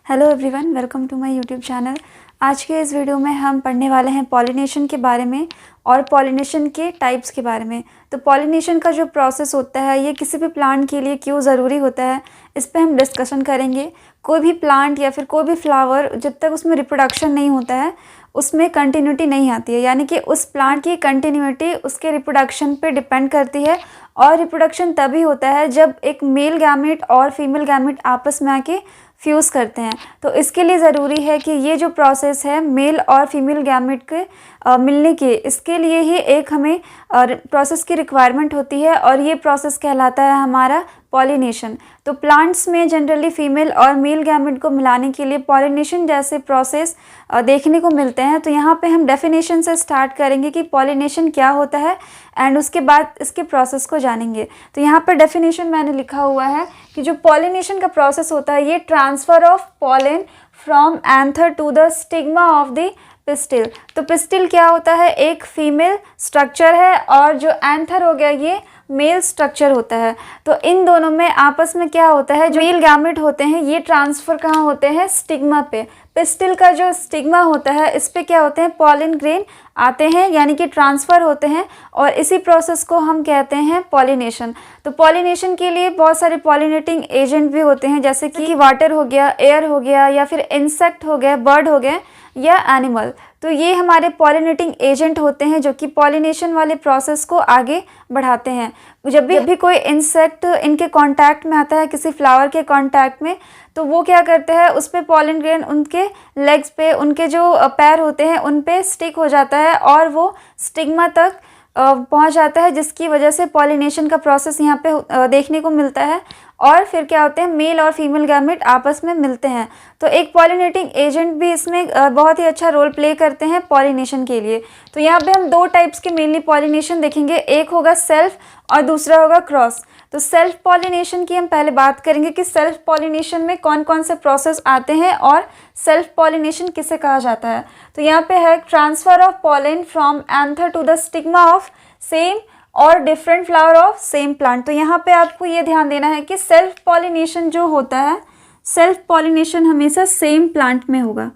Hello everyone, welcome to my YouTube channel. आज के इस वीडियो में हम पढ़ने वाले हैं पॉलिनेशन के बारे में और पॉलिनेशन के टाइप्स के बारे में। तो पॉलिनेशन का जो प्रोसेस होता है ये किसी भी प्लांट के लिए क्यों ज़रूरी होता है, इस पे हम डिस्कशन करेंगे। कोई भी प्लांट या फिर कोई भी फ्लावर जब तक उसमें रिप्रोडक्शन नहीं होता है उसमें कंटिन्यूटी नहीं आती है, यानी कि उस प्लांट की कंटिन्यूटी उसके रिप्रोडक्शन पे डिपेंड करती है। और रिप्रोडक्शन तभी होता है जब एक मेल गैमेट और फीमेल गैमेट आपस में आके फ्यूज़ करते हैं। तो इसके लिए ज़रूरी है कि ये जो प्रोसेस है मेल और फीमेल गैमेट के मिलने के, इसके लिए ही एक हमें प्रोसेस की रिक्वायरमेंट होती है और ये प्रोसेस कहलाता है हमारा पॉलिनेशन। तो प्लांट्स में जनरली फीमेल और मेल गैमेट को मिलाने के लिए पॉलिनेशन जैसे प्रोसेस देखने को मिलते हैं। तो यहाँ पे हम डेफिनेशन से स्टार्ट करेंगे कि पॉलिनेशन क्या होता है एंड उसके बाद इसके प्रोसेस को जानेंगे। तो यहाँ पर डेफिनेशन मैंने लिखा हुआ है कि जो पॉलिनेशन का प्रोसेस होता है ये transfer of pollen from anther to the stigma of the pistil. तो पिस्टिल क्या होता है, एक फीमेल स्ट्रक्चर है और जो एंथर हो गया ये मेल स्ट्रक्चर होता है। तो इन दोनों में आपस में क्या होता है, जो मेल गैमेट होते हैं ये ट्रांसफ़र कहाँ होते हैं, स्टिग्मा पे। पिस्टिल का जो स्टिग्मा होता है इस पे क्या होते हैं, पॉलन ग्रेन आते हैं, यानी कि ट्रांसफ़र होते हैं और इसी प्रोसेस को हम कहते हैं पॉलिनेशन। तो पॉलिनेशन के लिए बहुत सारे पॉलिनेटिंग एजेंट भी होते हैं, जैसे कि वाटर हो गया, एयर हो गया, या फिर इंसेक्ट हो गया, बर्ड हो गए या एनिमल। तो ये हमारे पॉलिनेटिंग एजेंट होते हैं जो कि पॉलिनेशन वाले प्रोसेस को आगे बढ़ाते हैं। जब भी कोई इंसेक्ट इनके कांटेक्ट में आता है, किसी फ्लावर के कांटेक्ट में, तो वो क्या करते हैं, उस पर पॉलन ग्रेन उनके लेग्स पे, उनके जो पैर होते हैं उन पे स्टिक हो जाता है और वो स्टिग्मा तक पहुंच जाता है, जिसकी वजह से पॉलिनेशन का प्रोसेस यहाँ पे देखने को मिलता है। और फिर क्या होते हैं, मेल और फीमेल गैमेट आपस में मिलते हैं। तो एक पॉलिनेटिंग एजेंट भी इसमें बहुत ही अच्छा रोल प्ले करते हैं पॉलिनेशन के लिए। तो यहाँ पे हम दो टाइप्स के मेनली पॉलिनेशन देखेंगे, एक होगा सेल्फ और दूसरा होगा क्रॉस। तो सेल्फ पॉलिनेशन की हम पहले बात करेंगे कि सेल्फ पॉलिनेशन में कौन कौन से प्रोसेस आते हैं और सेल्फ पॉलिनेशन किसे कहा जाता है। तो यहाँ पे है transfer of pollen from anther to the stigma of same और different flower of same plant. तो यहाँ पे आपको ये ध्यान देना है कि सेल्फ पॉलिनेशन जो होता है, सेल्फ पॉलिनेशन हमेशा सेम प्लांट में होगा।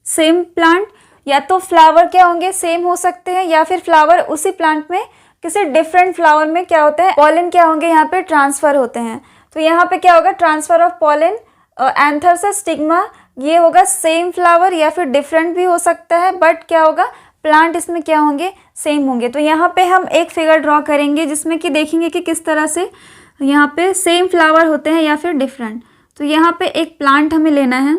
सेम प्लांट या तो फ्लावर क्या होंगे, सेम हो सकते हैं, या फिर फ्लावर उसी प्लांट में किसी डिफरेंट फ्लावर में क्या होता है, पॉलन क्या होंगे यहाँ पे ट्रांसफ़र होते हैं। तो यहाँ पे क्या होगा, ट्रांसफ़र ऑफ पॉलन एंथर से स्टिग्मा, ये होगा सेम फ्लावर या फिर डिफरेंट भी हो सकता है, बट क्या होगा, प्लांट इसमें क्या होंगे, सेम होंगे। तो यहाँ पे हम एक फिगर ड्रॉ करेंगे जिसमें कि देखेंगे कि किस तरह से यहाँ पे सेम फ्लावर होते हैं या फिर डिफरेंट। तो यहाँ पे एक प्लांट हमें लेना है,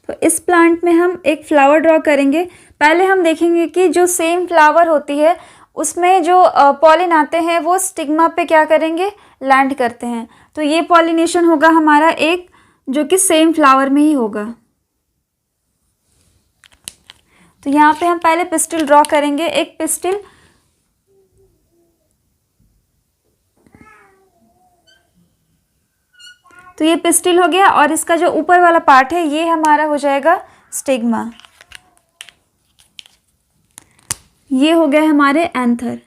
तो इस प्लांट में हम एक फ्लावर ड्रॉ करेंगे। पहले हम देखेंगे कि जो सेम फ्लावर होती है उसमें जो पॉलिन आते हैं वो स्टिग्मा पे क्या करेंगे, लैंड करते हैं। तो ये पॉलिनेशन होगा हमारा एक, जो कि सेम फ्लावर में ही होगा। तो यहाँ पे हम पहले पिस्टिल ड्रॉ करेंगे, एक पिस्टिल। तो ये पिस्टिल हो गया और इसका जो ऊपर वाला पार्ट है ये हमारा हो जाएगा स्टिग्मा। ये हो गया हमारे एंथर।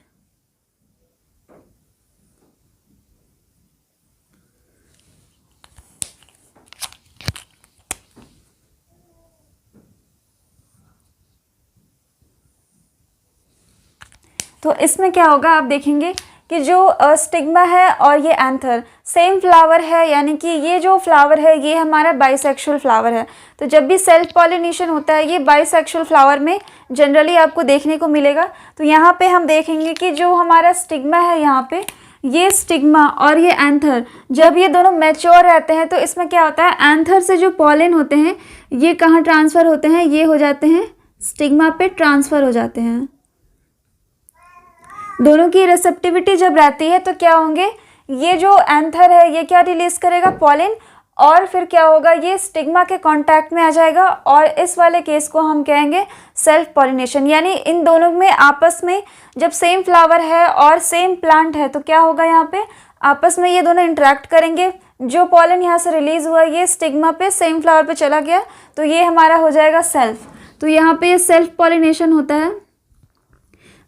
तो इसमें क्या होगा, आप देखेंगे कि जो स्टिग्मा है और ये एंथर सेम फ्लावर है, यानी कि ये जो फ्लावर है ये हमारा बाइसेक्सुअल फ्लावर है। तो जब भी सेल्फ पॉलिनेशन होता है ये बाइसेक्सुअल फ्लावर में जनरली आपको देखने को मिलेगा। तो यहाँ पे हम देखेंगे कि जो हमारा स्टिग्मा है, यहाँ पे ये स्टिग्मा और ये एंथर, जब ये दोनों मैच्योर रहते हैं तो इसमें क्या होता है, एंथर से जो पॉलन होते हैं ये कहाँ ट्रांसफ़र होते हैं, ये हो जाते हैं स्टिग्मा पे ट्रांसफ़र हो जाते हैं। दोनों की रिसेप्टिविटी जब रहती है तो क्या होंगे, ये जो एंथर है ये क्या रिलीज करेगा, पॉलन, और फिर क्या होगा, ये स्टिग्मा के कांटेक्ट में आ जाएगा और इस वाले केस को हम कहेंगे सेल्फ पॉलिनेशन। यानी इन दोनों में आपस में जब सेम फ्लावर है और सेम प्लांट है तो क्या होगा, यहाँ पे आपस में ये दोनों इंटरेक्ट करेंगे। जो पॉलन यहाँ से रिलीज हुआ ये स्टिग्मा पे सेम फ्लावर पे चला गया, तो ये हमारा हो जाएगा सेल्फ। तो यहाँ पे ये सेल्फ पॉलिनेशन होता है।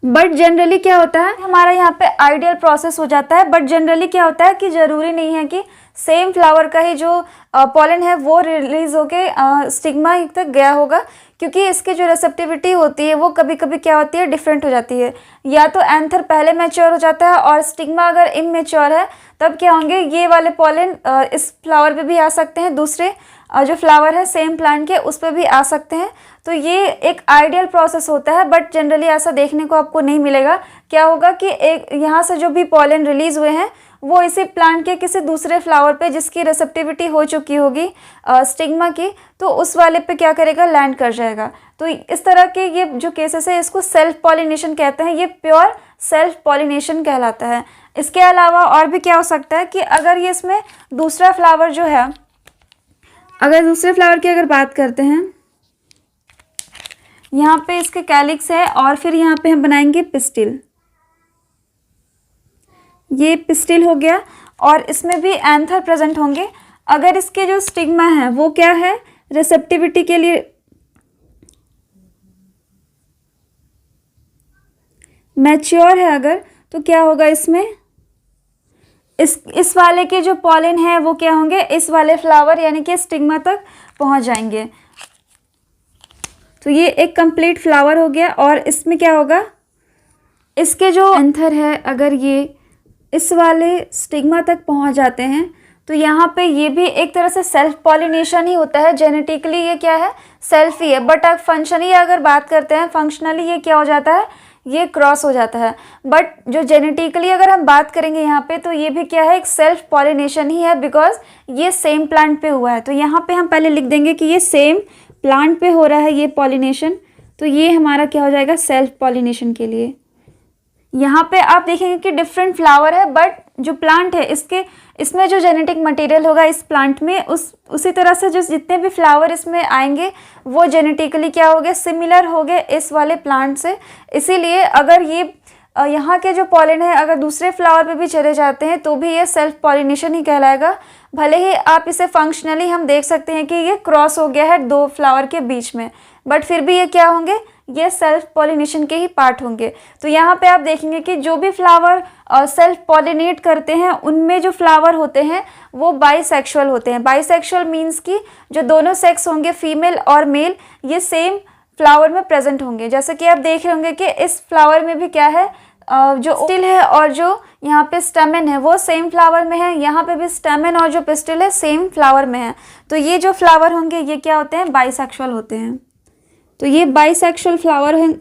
बट जनरली क्या होता है, हमारा यहाँ पे आइडियल प्रोसेस हो जाता है। बट जनरली क्या होता है कि ज़रूरी नहीं है कि सेम फ्लावर का ही जो पॉलन है वो रिलीज होके स्टिग्मा तक गया होगा, क्योंकि इसकी जो रिसेप्टिविटी होती है वो कभी कभी क्या होती है, डिफरेंट हो जाती है। या तो एंथर पहले मैच्योर हो जाता है और स्टिग्मा अगर इमैच्योर है, तब क्या होंगे, ये वाले पॉलन इस फ्लावर पे भी आ सकते हैं, दूसरे जो फ्लावर है सेम प्लांट के उस पर भी आ सकते हैं। तो ये एक आइडियल प्रोसेस होता है, बट जनरली ऐसा देखने को आपको नहीं मिलेगा। क्या होगा कि एक यहाँ से जो भी पॉलन रिलीज हुए हैं वो इसी प्लांट के किसी दूसरे फ्लावर पे जिसकी रिसेप्टिविटी हो चुकी होगी स्टिग्मा की, तो उस वाले पे क्या करेगा, लैंड कर जाएगा। तो इस तरह के ये जो केसेस है इसको सेल्फ पॉलिनेशन कहते हैं, ये प्योर सेल्फ पॉलिनेशन कहलाता है। इसके अलावा और भी क्या हो सकता है कि अगर ये इसमें दूसरा फ्लावर जो है, अगर दूसरे फ्लावर की अगर बात करते हैं, यहाँ पे इसके कैलिक्स है और फिर यहाँ पे हम बनाएंगे पिस्टिल, ये पिस्टिल हो गया और इसमें भी एंथर प्रेजेंट होंगे। अगर इसके जो स्टिग्मा है वो क्या है, रिसेप्टिविटी के लिए मैच्योर है अगर, तो क्या होगा इसमें, इस वाले के जो पॉलन है वो क्या होंगे, इस वाले फ्लावर यानी कि स्टिग्मा तक पहुंच जाएंगे। तो ये एक कंप्लीट फ्लावर हो गया और इसमें क्या होगा, इसके जो एंथर है अगर ये इस वाले स्टिग्मा तक पहुंच जाते हैं, तो यहाँ पे ये भी एक तरह से सेल्फ पॉलिनेशन ही होता है। जेनेटिकली ये क्या है, सेल्फ ही है, बट अब फंक्शनली अगर बात करते हैं, फंक्शनली ये क्या हो जाता है, ये क्रॉस हो जाता है। बट जो जेनेटिकली अगर हम बात करेंगे यहाँ पे, तो ये भी क्या है, एक सेल्फ पॉलिनेशन ही है, बिकॉज ये सेम प्लांट पे हुआ है। तो यहाँ पे हम पहले लिख देंगे कि ये सेम प्लांट पे हो रहा है ये पॉलिनेशन, तो ये हमारा क्या हो जाएगा, सेल्फ पॉलिनेशन के लिए। यहाँ पे आप देखेंगे कि डिफरेंट फ्लावर है, बट जो प्लांट है इसमें जो जेनेटिक मटेरियल होगा इस प्लांट में उसी तरह से जो जितने भी फ्लावर इसमें आएंगे वो जेनेटिकली क्या हो गए, सिमिलर हो गए इस वाले प्लांट से। इसीलिए अगर ये यहाँ के जो पॉलन है अगर दूसरे फ्लावर पे भी चले जाते हैं तो भी ये सेल्फ पॉलिनेशन ही कहलाएगा। भले ही आप इसे फंक्शनली हम देख सकते हैं कि ये क्रॉस हो गया है दो फ्लावर के बीच में, बट फिर भी ये क्या होंगे, ये सेल्फ पॉलिनेशन के ही पार्ट होंगे। तो यहाँ पे आप देखेंगे कि जो भी फ्लावर सेल्फ पॉलिनेट करते हैं उनमें जो फ्लावर होते हैं वो बाइसेक्सुअल होते हैं। बाइसेक्सुअल मीन्स कि जो दोनों सेक्स होंगे, फीमेल और मेल, ये सेम फ्लावर में प्रेजेंट होंगे। जैसे कि आप देख रहे होंगे कि इस फ्लावर में भी क्या है, जो स्टिल है और जो यहाँ पे स्टेमन है वो सेम फ्लावर में है, यहाँ पे भी स्टेमन और जो पिस्टिल है सेम फ्लावर में है। तो ये जो फ्लावर होंगे ये क्या होते हैं, बाइसेक्सुअल होते हैं। तो ये बाइसेक्सुअल फ्लावर हैं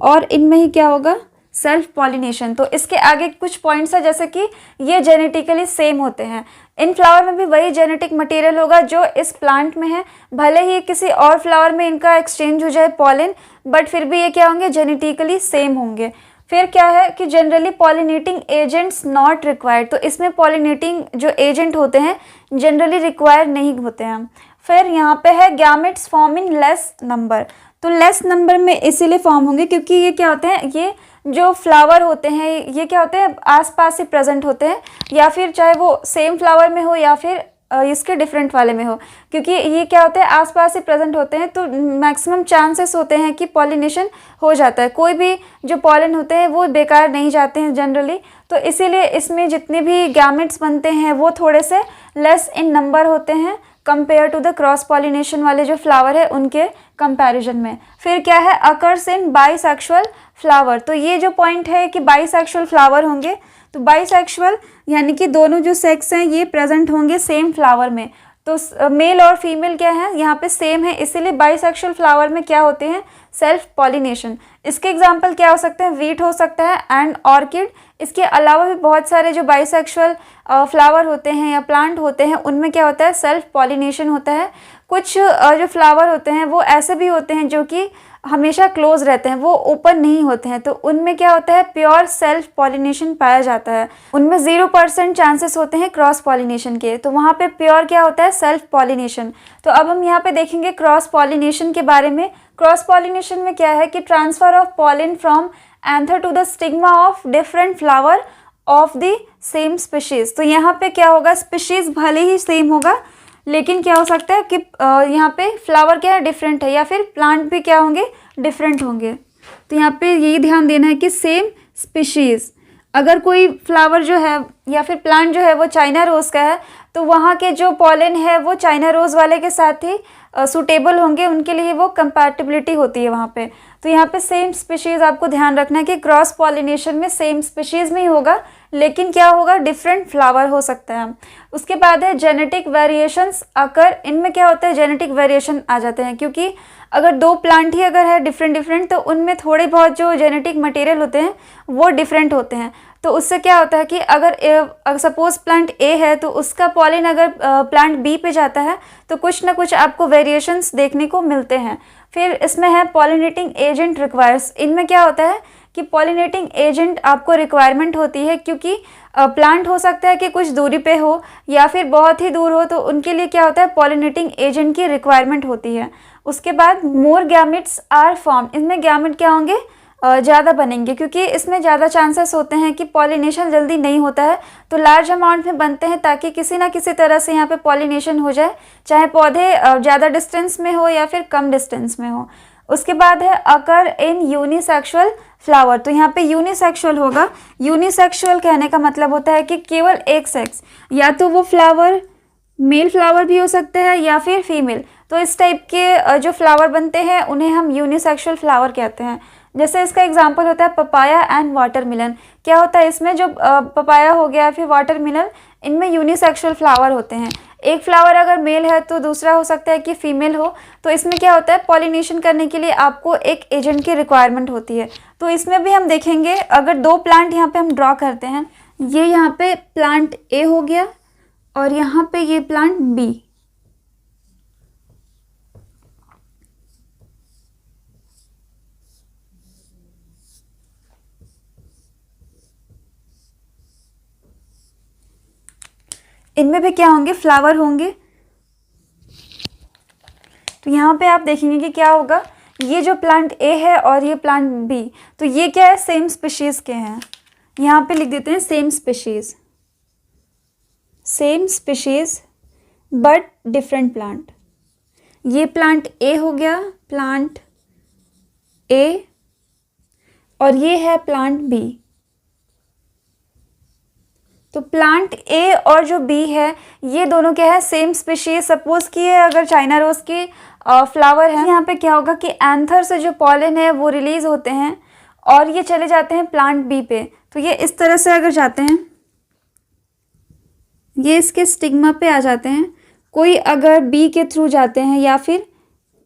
और इनमें ही क्या होगा, सेल्फ पॉलिनेशन। तो इसके आगे कुछ पॉइंट्स है, जैसे कि ये जेनेटिकली सेम होते हैं, इन फ्लावर में भी वही जेनेटिक मटेरियल होगा जो इस प्लांट में है। भले ही किसी और फ्लावर में इनका एक्सचेंज हो जाए पॉलन, बट फिर भी ये क्या होंगे, जेनेटिकली सेम होंगे। फिर क्या है कि generally pollinating agents not required, तो इसमें पॉलिनेटिंग जो एजेंट होते हैं जनरली रिक्वायर नहीं होते हैं। फिर यहाँ पे है gametes form in less number, तो लेस नंबर में इसीलिए फॉर्म होंगे क्योंकि ये क्या होते हैं, ये जो फ्लावर होते हैं ये क्या होते हैं, आसपास ही प्रेजेंट होते हैं, या फिर चाहे वो सेम फ्लावर में हो या फिर इसके डिफरेंट वाले में हो, क्योंकि ये क्या होते हैं आसपास ही प्रेजेंट होते हैं, तो मैक्सिमम चांसेस होते हैं कि पॉलिनेशन हो जाता है। कोई भी जो पॉलन होते हैं वो बेकार नहीं जाते हैं जनरली, तो इसीलिए इसमें जितने भी गैमेट्स बनते हैं वो थोड़े से लेस इन नंबर होते हैं compare to the cross pollination वाले जो फ्लावर है उनके कंपैरिजन में। फिर क्या है, अकर्स इन बाइसेक्सुअल फ्लावर, तो ये जो पॉइंट है कि बाइसेक्सुअल फ्लावर होंगे, तो बाइसेक्सुअल यानी कि दोनों जो सेक्स हैं ये प्रेजेंट होंगे सेम फ्लावर में। तो मेल और फीमेल क्या है यहाँ पे सेम है, इसीलिए बाइसेक्सुअल फ्लावर में क्या होते हैं, सेल्फ पॉलिनेशन। इसके एग्जांपल क्या हो सकते हैं, वीट हो सकता है एंड ऑर्किड। इसके अलावा भी बहुत सारे जो बाइसेक्सुअल फ्लावर होते हैं या प्लांट होते हैं उनमें क्या होता है, सेल्फ पॉलिनेशन होता है। कुछ जो फ्लावर होते हैं वो ऐसे भी होते हैं जो कि हमेशा क्लोज रहते हैं, वो ओपन नहीं होते हैं, तो उनमें क्या होता है, प्योर सेल्फ पॉलिनेशन पाया जाता है। उनमें 0% चांसेस होते हैं क्रॉस पॉलिनेशन के, तो वहाँ पे प्योर क्या होता है, सेल्फ पॉलिनेशन। तो अब हम यहाँ पे देखेंगे क्रॉस पॉलिनेशन के बारे में। क्रॉस पॉलिनेशन में क्या है कि transfer of pollen from anther to the stigma of different flower of the same species. तो यहाँ पे क्या होगा, स्पीशीज भले ही सेम होगा लेकिन क्या हो सकता है कि यहाँ पे फ्लावर क्या है, डिफरेंट है, या फिर प्लांट भी क्या होंगे, डिफरेंट होंगे। तो यहाँ पे यही ध्यान देना है कि सेम स्पीशीज़, अगर कोई फ्लावर जो है या फिर प्लांट जो है वो चाइना रोज़ का है तो वहाँ के जो पॉलन है वो चाइना रोज़ वाले के साथ ही सूटेबल होंगे, उनके लिए वो कंपैटिबिलिटी होती है वहाँ पे। तो यहाँ पे सेम स्पीशीज़ आपको ध्यान रखना है कि क्रॉस पॉलिनेशन में सेम स्पीशीज़ में ही होगा, लेकिन क्या होगा, डिफरेंट फ्लावर हो सकता है। उसके बाद है जेनेटिक वेरिएशंस अकर, इनमें क्या होता है, जेनेटिक वेरिएशन आ जाते हैं, क्योंकि अगर दो प्लांट ही अगर है डिफरेंट तो उनमें थोड़े बहुत जो जेनेटिक मटेरियल होते हैं वो डिफरेंट होते हैं। तो उससे क्या होता है कि अगर सपोज प्लांट ए है तो उसका पॉलिन अगर प्लांट बी पे जाता है तो कुछ ना कुछ आपको वेरिएशंस देखने को मिलते हैं। फिर इसमें है पॉलिनेटिंग एजेंट रिक्वायर्स, इनमें क्या होता है कि पॉलिनेटिंग एजेंट आपको रिक्वायरमेंट होती है, क्योंकि प्लांट हो सकता है कि कुछ दूरी पे हो या फिर बहुत ही दूर हो, तो उनके लिए क्या होता है, पॉलिनेटिंग एजेंट की रिक्वायरमेंट होती है। उसके बाद मोर गैमेट्स आर फॉर्म, इसमें गैमेट क्या होंगे, ज़्यादा बनेंगे, क्योंकि इसमें ज़्यादा चांसेस होते हैं कि पॉलिनेशन जल्दी नहीं होता है, तो लार्ज अमाउंट में बनते हैं ताकि किसी ना किसी तरह से यहाँ पे पॉलिनेशन हो जाए, चाहे पौधे ज़्यादा डिस्टेंस में हो या फिर कम डिस्टेंस में हो। उसके बाद है अकर इन यूनिसेक्सुअल फ्लावर, तो यहाँ पे यूनिसेक्सुअल होगा। यूनिसेक्सुअल कहने का मतलब होता है कि केवल एक सेक्स, या तो वो फ्लावर मेल फ्लावर भी हो सकता है या फिर फीमेल। तो इस टाइप के जो फ्लावर बनते हैं उन्हें हम यूनिसेक्सुअल फ्लावर कहते हैं। जैसे इसका एग्जांपल होता है पपाया एंड वाटरमेलन। क्या होता है इसमें, जो पपाया हो गया फिर वाटरमेलन, इनमें यूनिसेक्सुअल फ्लावर होते हैं। एक फ्लावर अगर मेल है तो दूसरा हो सकता है कि फीमेल हो। तो इसमें क्या होता है, पॉलिनेशन करने के लिए आपको एक एजेंट की रिक्वायरमेंट होती है। तो इसमें भी हम देखेंगे, अगर दो प्लांट यहाँ पे हम ड्रॉ करते हैं, ये यहाँ पे प्लांट ए हो गया और यहाँ पे ये प्लांट बी। इनमें भी क्या होंगे, फ्लावर होंगे। तो यहाँ पे आप देखेंगे कि क्या होगा, ये जो प्लांट ए है और ये प्लांट बी, तो ये क्या है, सेम स्पीशीज़ के हैं। यहाँ पे लिख देते हैं same species, same species but different plant. ये प्लांट ए हो गया, प्लांट ए, और ये है प्लांट बी। तो प्लांट ए और जो बी है ये दोनों क्या है, सेम स्पीशीज। सपोज कि अगर चाइना रोज की फ्लावर है, यहाँ पे क्या होगा कि एंथर से जो पॉलन है वो रिलीज होते हैं और ये चले जाते हैं प्लांट बी पे। तो ये इस तरह से अगर जाते हैं, ये इसके स्टिग्मा पे आ जाते हैं। कोई अगर बी के थ्रू जाते हैं या फिर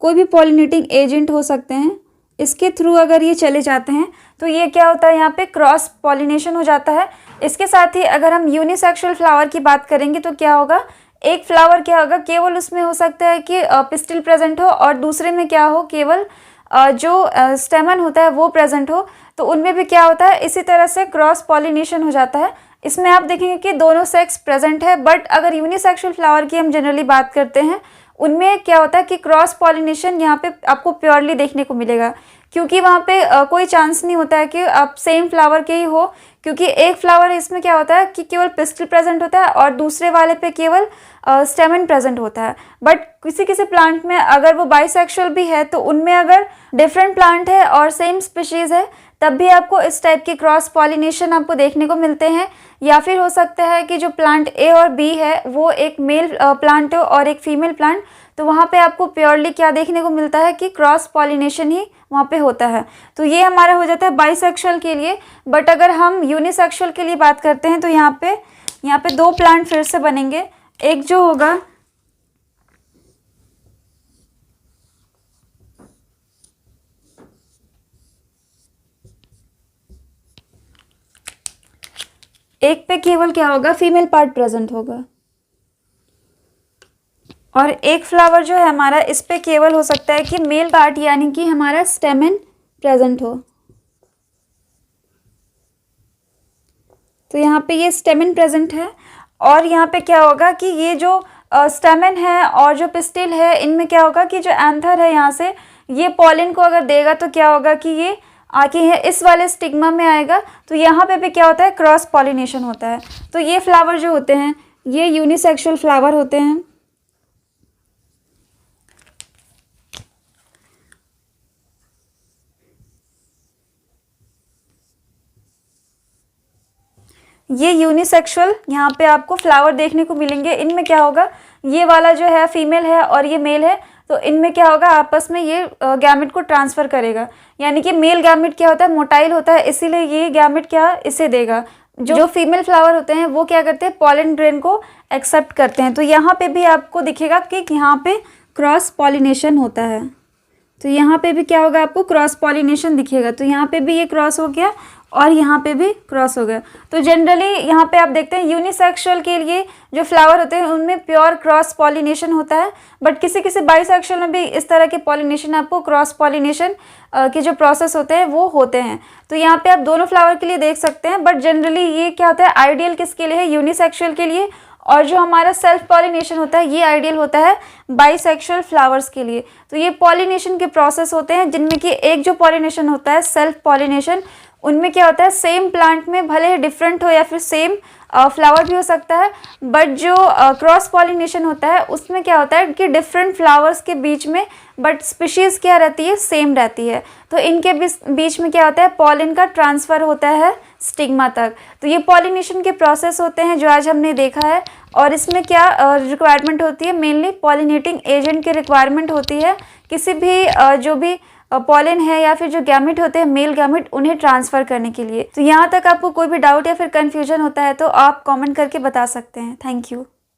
कोई भी पॉलिनेटिंग एजेंट हो सकते हैं, इसके थ्रू अगर ये चले जाते हैं तो ये क्या होता है, यहाँ पे क्रॉस पॉलिनेशन हो जाता है। इसके साथ ही अगर हम यूनिसेक्सुअल फ्लावर की बात करेंगे तो क्या होगा, एक फ्लावर क्या होगा, केवल उसमें हो सकता है कि पिस्टिल प्रेजेंट हो और दूसरे में क्या हो, केवल जो स्टेमन होता है वो प्रेजेंट हो। तो उनमें भी क्या होता है, इसी तरह से क्रॉस पॉलिनेशन हो जाता है। इसमें आप देखेंगे कि दोनों सेक्स प्रेजेंट है, बट अगर यूनिसेक्सुअल फ्लावर की हम जनरली बात करते हैं, उनमें क्या होता है कि क्रॉस पॉलिनेशन यहाँ पे आपको प्योरली देखने को मिलेगा, क्योंकि वहाँ पे कोई चांस नहीं होता है कि आप सेम फ्लावर के ही हो, क्योंकि एक फ्लावर इसमें क्या होता है कि केवल पिस्टल प्रेजेंट होता है और दूसरे वाले पे केवल स्टेमन प्रेजेंट होता है। बट किसी किसी प्लांट में अगर वो बाइसेक्सुअल भी है तो उनमें अगर डिफरेंट प्लांट है और सेम स्पीशीज़ है तब भी आपको इस टाइप की क्रॉस पॉलिनेशन आपको देखने को मिलते हैं। या फिर हो सकता है कि जो प्लांट ए और बी है वो एक मेल प्लांट हो और एक फीमेल प्लांट, तो वहाँ पे आपको प्योरली क्या देखने को मिलता है कि क्रॉस पॉलिनेशन ही वहाँ पे होता है। तो ये हमारा हो जाता है बाइसेक्सुअल के लिए। बट अगर हम यूनिसेक्सुअल के लिए बात करते हैं तो यहाँ पे दो प्लांट फिर से बनेंगे। एक जो होगा एक पे केवल क्या होगा, फीमेल पार्ट प्रेजेंट होगा, और एक फ्लावर जो है हमारा इस पे केवल हो सकता है कि मेल पार्ट यानी कि हमारा स्टेमन प्रेजेंट हो। तो यहाँ पे ये स्टेमन प्रेजेंट है और यहाँ पे क्या होगा कि ये जो स्टेमन है और जो पिस्टिल है इनमें क्या होगा कि जो एंथर है यहाँ से ये पॉलिन को अगर देगा तो क्या होगा कि ये आके है इस वाले स्टिग्मा में आएगा। तो यहाँ पे भी क्या होता है, क्रॉस पॉलिनेशन होता है। तो ये फ्लावर जो होते हैं ये यूनिसेक्सुअल फ्लावर होते हैं। ये यूनिसेक्सुअल यहाँ पे आपको फ्लावर देखने को मिलेंगे। इनमें क्या होगा, ये वाला जो है फीमेल है और ये मेल है, तो इनमें क्या होगा, आपस में ये गैमेट को ट्रांसफ़र करेगा। यानी कि मेल गैमेट क्या होता है, मोटाइल होता है, इसीलिए ये गैमेट क्या इसे देगा। जो फीमेल फ्लावर होते हैं वो क्या करते हैं, पॉलन ग्रेन को एक्सेप्ट करते हैं। तो यहाँ पे भी आपको दिखेगा कि यहाँ पे क्रॉस पॉलिनेशन होता है। तो यहाँ पे भी क्या होगा, आपको क्रॉस पॉलिनेशन दिखेगा। तो यहाँ पे भी ये क्रॉस हो गया और यहाँ पे भी क्रॉस हो गया। तो जनरली यहाँ पे आप देखते हैं यूनिसेक्सुअल के लिए जो फ्लावर होते हैं उनमें प्योर क्रॉस पॉलिनेशन होता है, बट किसी किसी बाइसेक्सुअल में भी इस तरह के पॉलिनेशन, आपको क्रॉस पॉलिनेशन के जो प्रोसेस होते हैं वो होते हैं। तो यहाँ पे आप दोनों फ्लावर के लिए देख सकते हैं, बट जनरली ये क्या होता है, आइडियल किसके लिए है, यूनिसेक्सुअल के लिए। और जो हमारा सेल्फ पॉलिनेशन होता है ये आइडियल होता है बाइसेक्सुअल फ्लावर्स के लिए। तो ये पॉलिनेशन के प्रोसेस होते हैं जिनमें कि एक जो पॉलिनेशन होता है सेल्फ पॉलिनेशन, उनमें क्या होता है, सेम प्लांट में भले ही डिफरेंट हो या फिर सेम फ्लावर भी हो सकता है, बट जो क्रॉस पॉलिनेशन होता है उसमें क्या होता है कि डिफरेंट फ्लावर्स के बीच में बट स्पीशीज़ क्या रहती है, सेम रहती है। तो इनके बीच में क्या होता है, पॉलन का ट्रांसफ़र होता है स्टिग्मा तक। तो ये पॉलिनेशन के प्रोसेस होते हैं जो आज हमने देखा है। और इसमें क्या रिक्वायरमेंट होती है, मेनली पॉलिनेटिंग एजेंट की रिक्वायरमेंट होती है। किसी भी जो भी पॉलन है या फिर जो गैमेट होते हैं मेल गैमेट, उन्हें ट्रांसफ़र करने के लिए। तो यहाँ तक आपको कोई भी डाउट या फिर कन्फ्यूजन होता है तो आप कमेंट करके बता सकते हैं। Thank you.